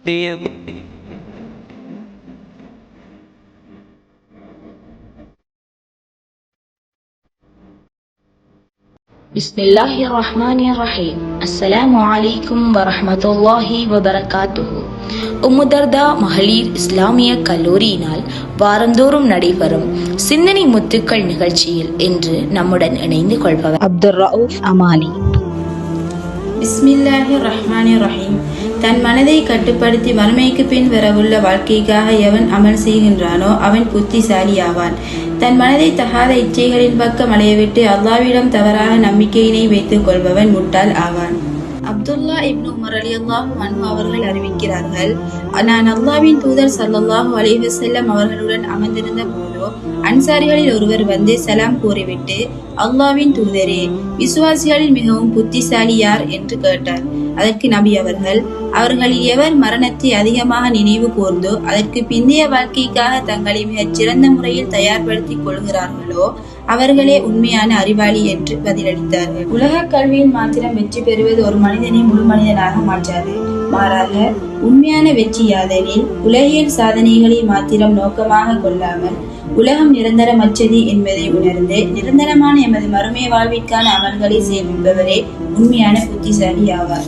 பிஸ்மில்லாஹிர்ரஹ்மானிர்ரஹீம். அஸ்ஸலாமு அலைக்கும் வரஹ்மத்துல்லாஹி வபரகாத்துஹு. உம்மு தர்தா மகளிர் இஸ்லாமிய கல்லூரியினால் வாரந்தோறும் நடைபெறும் சிந்தனை முத்துக்கள் நிகழ்ச்சியில் இன்று நம்முடன் இணைந்து கொள்பவர் அப்துர் ரவுஃப் அமானி. பிஸ்மில்லாஹிர்ரஹ்மானிர்ரஹீம். தன் மனதை கட்டுப்படுத்தி மறுமைக்கு பின் வரவுள்ள வாழ்க்கைக்காக எவன் அமல் செய்கின்றானோ அவன் புத்திசாலி ஆவான். தன் மனதை தகாத இச்சைகளின் பக்கம் அலையவிட்டு அல்லாஹ்விடம் தவறாக நம்பிக்கையினை வைத்துக் கொள்பவன் முட்டாள் ஆவான். அப்துல்லா இப்னு உமர் ரலியல்லாஹு அன்ஹு அவர்கள் அறிவிக்கிறார்கள், நான் அல்லாஹ்வின் தூதர் ஸல்லல்லாஹு அலைஹி வஸல்லம் அவர்களுடன் அமர்ந்திருந்த போதோ அன்சாரிகளில் ஒருவர் வந்து சலாம் கூறிவிட்டு, அல்லாஹ்வின் தூதரே, விசுவாசிகளில் மிகவும் புத்திசாலி யார் என்று கேட்டார். அதற்கு நபி அவர்களில் எவர் மரணத்தை அதிகமாக நினைவு கூர்ந்தோ அதற்கு பிந்தைய வாழ்க்கைக்காக தங்களை மிகச் சிறந்த முறையில் தயார்படுத்திக் கொள்கிறார்களோ அவர்களே உண்மையான அறிவாளி என்று பதிலளித்தார்கள். உலக கல்வியில் மாத்திரம் வெற்றி பெறுவது ஒரு மனிதனை முழு மனிதனாக மாற்றாது. மாறாக உண்மையான வெற்றி யாதெனில் உலகியல் சாதனைகளை மாத்திரம் நோக்கமாக கொள்ளாமல் உலகம் நிரந்தரமற்றது என்பதை உணர்ந்து நிரந்தரமான எமது மறுமை வாழ்விற்கான அமல்களை சேமிப்பவரே உண்மையான புத்திசாலி ஆவார்.